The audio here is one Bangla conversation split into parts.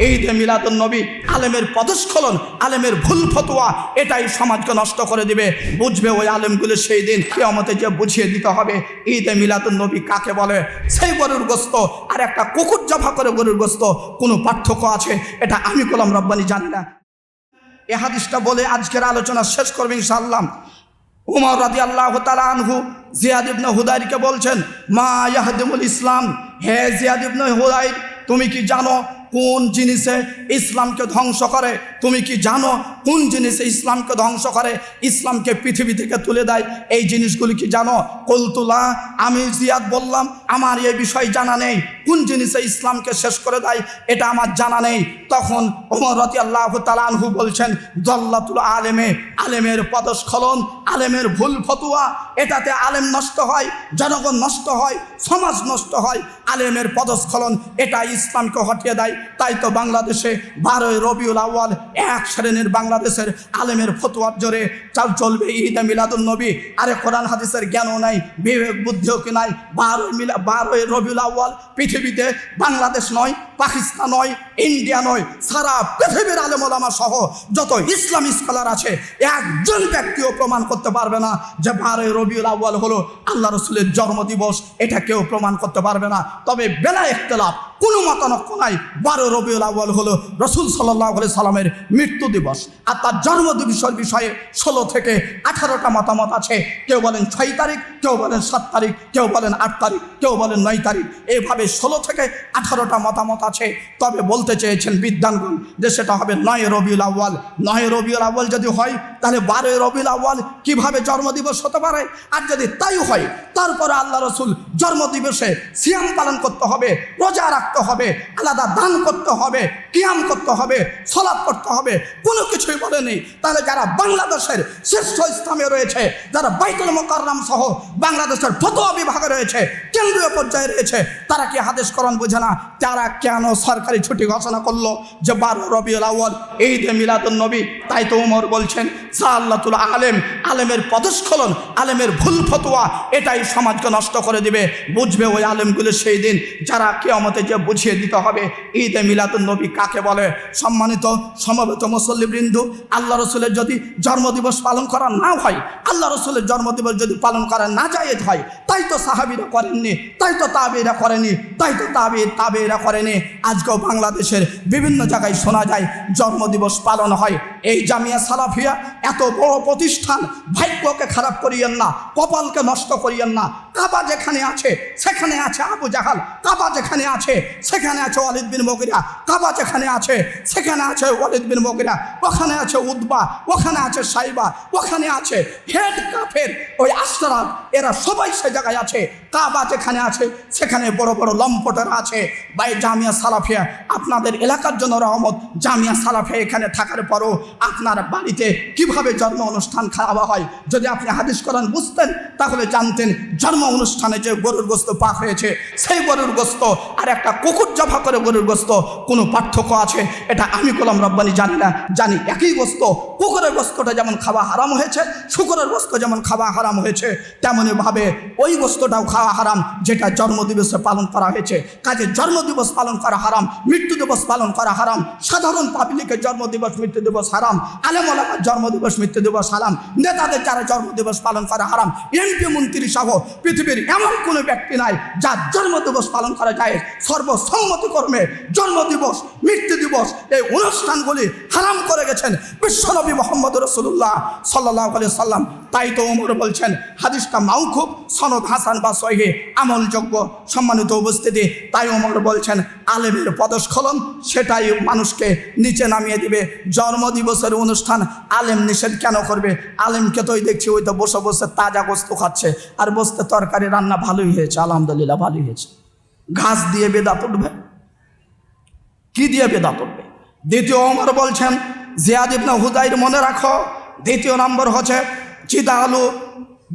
ঈদে মিলাদুন নবী আলেমের পদস্খলন, আলেমের ভুল ফতোয়া, এটাই সমাজকে নষ্ট করে দিবে। বুঝবে ওই আলেমগুলো সেই দিন কিয়ামতে যে বুঝিয়ে দিতে হবে ঈদে মিলাদুন নবী কাকে বলে। সেই গরুর গোস্ত আর একটা কুকুর জবাই করে গরুর গোস্ত কোনো পার্থক্য আছে? এটা আমি গোলাম রব্বানী জানি না। এ হাদিসটা বলে আজকের আলোচনা শেষ করবে ইনশাআল্লাহ। উমর রাদিয়াল্লাহু তাআলা আনহু জিয়াদ ইবনে হুদাইরকে বলছেন, মা ইয়াহদিমুল ইসলাম, হে জিয়াদ ইবনে হুদাইর, তুমি কি জানো কোন জিনিসে ইসলামকে ধ্বংস করে? তুমি কি জানো কোন জিনিসে ইসলামকে ধ্বংস করে, ইসলামকে পৃথিবী থেকে তুলে দেয়? এই জিনিসগুলি কি জানো? কুলতুলা, আমি জিয়াদ বললাম আমার এই বিষয় জানা নেই। কোন জিনিসে ইসলামকে শেষ করে দেয় এটা আমার জানা নেই। তখন ওমর রাদিয়াল্লাহু তাআলা আনহু বলছেন, দল্লাতুল আলেমে, আলেমের পদস্খলন, আলেমের ভুল ফতোয়া, এটাতে আলেম নষ্ট হয়, জনগণ নষ্ট হয়, সমাজ নষ্ট হয়। আলেমের পদস্খলন এটা ইসলামকে হটিয়ে দেয়। তাই তো বাংলাদেশে 12ই রবিউল আউয়াল এক শ্রেণীর বাংলাদেশের আলেমের ফতোয়ার জোরে চলবে ঈদে মিলাদুন নবী। আরে কোরআন হাদিসের জ্ঞানও নাই, বিবেক বুদ্ধিও কি নাই। 12ই রবিউল আউয়াল পৃথিবীতে বাংলাদেশ নয়, পাকিস্তান নয়, ইন্ডিয়া নয়, সারা পৃথিবীর আলেম ওলামা সহ যত ইসলামী স্কলার আছে একজন ব্যক্তিও প্রমাণ করতে পারবে না যে 12ই রবিউল আউয়াল হলো আল্লাহ রসুলের জন্মদিবস। এটা কেউ প্রমাণ করতে পারবে না। তবে বেলা ইখতিলাফ, কোনো মতানক্য নাই, 12 রবিউল আউয়াল হলো রসুল সাল্লাল্লাহু আলাইহি সাল্লামের মৃত্যু দিবস। আর তার জন্মদিবসের বিষয়ে 16 থেকে 18টা মতামত আছে। কেউ বলেন 6 তারিখ, কেউ বলেন 7 তারিখ, কেউ বলেন 8 তারিখ, কেউ বলেন 9 তারিখ, এভাবে 16 থেকে 18টা মতামত আছে। তবে বলতে চেয়েছেন বিদ্বানগণ যে সেটা হবে 9 রবিউল আউয়াল। 9 রবিউল আউয়াল যদি হয় তাহলে 12 রবিউল আউয়াল কিভাবে জন্মদিবস হতে পারে? আর যদি তাই হয় তারপরে আল্লাহ রসুল জন্মদিবসে সিয়াম পালন করতে হবে, রোজা রাখতে হবে, আলাদা দান করতে হবে, কিয়াম করতে হবে, সালাত করতে হবে, কোনো কিছুই বলেনি। তাহলে যারা বাংলাদেশের শ্রেষ্ঠ ইসলামে রয়েছে, যারা বাইতুল মুকাররম সহ বাংলাদেশের ফতোয়া বিভাগে রয়েছে, কেন্দ্রীয় পর্যায়ে রয়েছে, তারা কি হাদিস কোরআন বোঝে না? তারা কেন সরকারি ছুটি ঘোষণা করলো যে 12 রবিউল আউয়াল ঈদে মিলাদুন নবী? তাই তো উমর বলছেন, সাল্লাতুল আলেম, আলেমের পদস্খলন, আলেমের ভুল ফতোয়া, এটাই সমাজকে নষ্ট করে দিবে। বুঝবে ওই আলেমগুলো সেই দিন যারা কিয়ামতে যে বুঝিয়ে দিতে হবে ঈদে মিলাদুন নবী কাকে বলে। সম্মানিত সমবেত মুসল্লিবৃন্দ, আল্লাহ রসুলের যদি জন্মদিবস পালন করা না হয়, আল্লাহ রসুলের জন্মদিবস যদি পালন করা না জায়েজ হয়, তাই তো সাহাবীরা করেননি, তাই তো তাবেঈরা করেনি, তাই তো তাবেঈরা করেনি। আজকেও বাংলাদেশের বিভিন্ন জায়গায় শোনা যায় জন্মদিবস পালন হয়। এই জামিয়া সালাফিয়া এত বড় প্রতিষ্ঠান, ভাগ্যকে খারাপ করিয়েন না, কপালকে নষ্ট করিয়েন না। কাবা যেখানে আছে সেখানে আছে আবু জাহাল, কাবা যেখানে আছে সেখানে আছে ওয়ালিদ বিন মুগিরা, কাবা যেখানে আছে সেখানে আছে ওয়ালিদ বিন মুগিরা, ওখানে আছে উতবা, ওখানে আছে সাইবা, ওখানে আছে হেড কাফের ওই আশরাফ, এরা সবাই সে জায়গায় আছে। কাবা যেখানে আছে সেখানে বড় বড় লম্পটেরা আছে। ভাই জামিয়া সালাফিয়া আপনাদের এলাকার জন্য রহমত। জামিয়া সালাফিয়া এখানে থাকার পরও আপনার বাড়িতে কিভাবে জন্ম অনুষ্ঠান খাওয়া হয়, যদি আপনি হাদিস কোরআন বুঝতেন তাহলে জানতেন জন্ম অনুষ্ঠানে যে গরুর গোস্ত পাক হয়েছে, সেই গরুর গোস্ত আর একটা কুকুর জবাই করে গরুর গোস্ত কোনো পার্থক্য আছে? এটা আমি গোলাম রব্বানী জানি না। জানি একই গোস্ত, কুকুরের গোস্তটা যেমন খাওয়া হারাম হয়েছে, শুকরের গোস্ত যেমন খাওয়া হারাম হয়েছে, তেমনইভাবে ওই গোস্তটাও খাওয়া হারাম যেটা জন্মদিবসে পালন করা হয়েছে। কাজে জন্মদিবস পালন করা হারাম, মৃত্যু দিবস পালন করা হারাম, সাধারণ পাবলিকের জন্মদিবস মৃত্যু দিবস হারাম, আলেম ওলামার জন্মদিবস মৃত্যু দিবস হারাম, নেতাদের যারা জন্মদিবস পালন করা হারাম। এমপি মন্ত্রী সহ পৃথিবীর এমন কোনো ব্যক্তি নাই যার জন্মদিবস পালন করা যায়। সর্বসম্মতিক্রমে জন্মদিবস, মৃত্যু দিবস এই অনুষ্ঠানগুলি হারাম করে গেছেন বিশ্বনবী মুহাম্মদ রাসূলুল্লাহ সাল্লাল্লাহু আলাইহি সাল্লাম। তাই তো ওমর বলছেন হাদিসটা মাউকুফ, সনদ হাসান বা সহিহ, আমলযোগ্য। সম্মানিত উপস্থিতি, তাই ওমর বলছেন আলেমের পদস্খলন সেটাই মানুষকে নিচে নামিয়ে দিবে। জন্মদিবসের অনুষ্ঠান আলেম নিষেধ কেন করবে? আলেমকে তোই দেখছি ওই তো বসে বসে তাজা গোস্ত খাচ্ছে, আর বসতে তরকারি রান্না ভালোই হয়েছে, আলহামদুলিল্লাহ ভালোই হয়েছে। ঘাস দিয়ে বেদাত উঠবে, কি দিয়ে বেদাত উঠবে? দ্বিতীয় ওমর বলছেন জিয়াদ ইবনে হুদাইর, মনে রাখো, দ্বিতীয় নম্বর হচ্ছে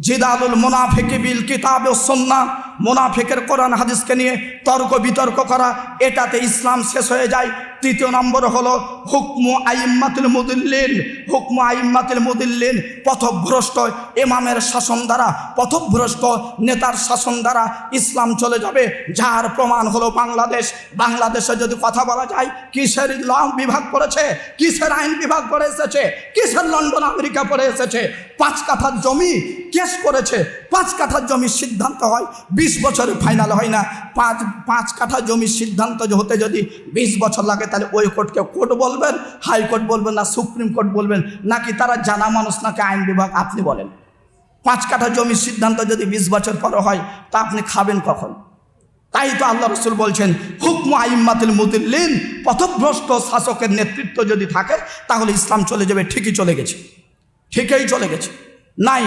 জিদালুল মুনাফিকি বিল কিতাব ওয়াস সুন্নাহ। মুনাফিকের কোরআন হাদিসকে নিয়ে তর্ক বিতর্ক করা, এটাতে ইসলাম শেষ হয়ে যায়। তৃতীয় নম্বর হলো হুকমু আইম্মাতুল মুদিল্লিন। হুকমু আইম্মাতুল মুদিল্লিন, পথভ্রষ্ট ইমামের শাসন দ্বারা, পথভ্রষ্ট নেতার শাসন দ্বারা ইসলাম চলে যাবে। যার প্রমাণ হলো বাংলাদেশ। বাংলাদেশে যদি কথা বলা যায়, কিসের ল বিভাগ করেছে, কিসের আইন বিভাগ করে এসেছে, কিসের লন্ডন আমেরিকা পড়ে এসেছে। 5 কাঠা জমি কেস করেছে, 5 কাঠা জমির সিদ্ধান্ত হয় 20 বছরে ফাইনাল হয় না। 5 কাঠা জমির সিদ্ধান্ত হতে যদি 20 বছর লাগে, তাহলে ওই কোর্টকে কোর্ট বলবেন, হাইকোর্ট বলবেন, না সুপ্রিম কোর্ট বলবেন, নাকি তারা জানা মানুষ, নাকি আইন বিভাগ? আপনি বলেন। 5 কাঠা জমির সিদ্ধান্ত যদি 20 বছর পরে হয়, তা আপনি খাবেন কখন? তাই তো আল্লাহ রসুল বলছেন হুকমু আইম্মাতুল মুদিল্লিন, পথভ্রষ্ট শাসকের নেতৃত্ব যদি থাকে তাহলে ইসলাম চলে যাবে। ঠিকই চলে গেছে, ঠিকই চলে গেছে। নাই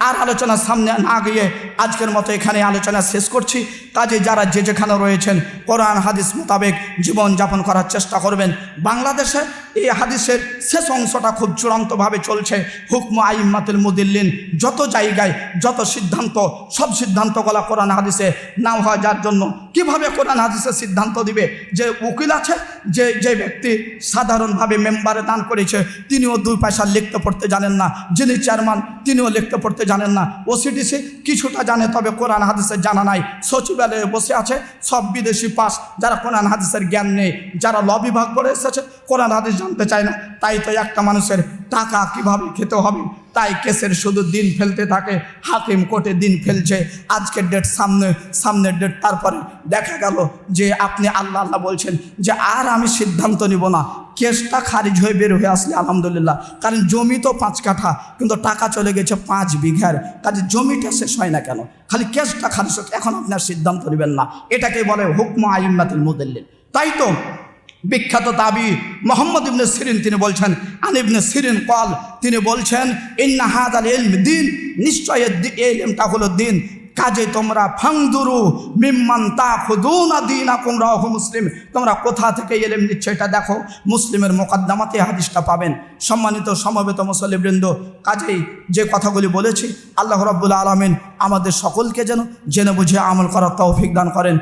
আর আলোচনার সামনে না গিয়ে আজকের মতো এখানে আলোচনা শেষ করছি। কাজে যারা যে যেখানে রয়েছেন কোরআন হাদিস মোতাবেক জীবনযাপন করার চেষ্টা করবেন। বাংলাদেশে এই হাদিসের শেষ অংশটা খুব চূড়ান্তভাবে চলছে। হুকমু আইম্মাতুল মুদিল্লিন, যত জায়গায় যত সিদ্ধান্ত, সব সিদ্ধান্তগুলো কোরআন হাদিসে না হওয়া যার জন্য কিভাবে কোরআন হাদিসের সিদ্ধান্ত দিবে? যে উকিল আছে, যে ব্যক্তি সাধারণভাবে মেম্বারে দান করেছে, তিনিও 2 পয়সা লিখতে পড়তে জানেন না। যিনি চেয়ারম্যান, তিনিও লিখতে পড়তে জানেন না। ওসিডিসি কিছুটা জানে, তবে কোরআন হাদিসের জানা নাই। সচিবালয়ে বসে আছে সব বিদেশি পাস, যারা কোরআন হাদিসের জ্ঞান নেই, যারা ল বিভাগ করে এসেছে, কোরআন হাদিস জানতে চায় না। তাই তো একটা মানুষের টাকা কিভাবে খেতে হবে, তাই কেসের শুধু দিন ফেলতে থাকে। হাকিম কোর্টে দিন ফেলছে, আজকের ডেট সামনের ডেট, তারপরে দেখা গেল যে আপনি আল্লাহ আল্লাহ বলছেন যে আর আমি সিদ্ধান্ত নিব না। কেসটা খারিজ হয়ে বের হয়ে আসলে আলহামদুলিল্লাহ, কারণ জমি তো 5 কাঠা, কিন্তু টাকা চলে গেছে 5 বিঘার। কাজে জমিটা শেষ হয় না কেন? খালি কেসটা খারিজ হোক, এখন আপনার সিদ্ধান্ত নেবেন না। এটাকে বলে হুকমু আইম্মাতুল মুদিল্লিন। তাই তো বিখ্যাত তাবি মুহাম্মদ ইবনে সিরিন তিনি বলছেন, আন ইবনে সিরিন ক্বাল, তিনি বলছেন ইন্না হাযাল ইলম দিন, নিশ্চয় এই ইলমটা হলো দিন। কাজে তোমরা ফাংদুরু মিম্মান তাখুদুনা দীনাকুম, রাওয়াহু মুসলিম। তোমরা কোথা থেকে ইলম নিচ্ছ এটা দেখো। মুসলিমের মুকদ্দমাতে হাদিসটা পাবেন। সম্মানিত সমবেত মুসল্লিবৃন্দ, কাজেই যে কথাগুলি বলেছি, আল্লাহ রাব্বুল আলামিন আমাদের সকলকে যেন জেনে বুঝে আমল করার তৌফিক দান করেন।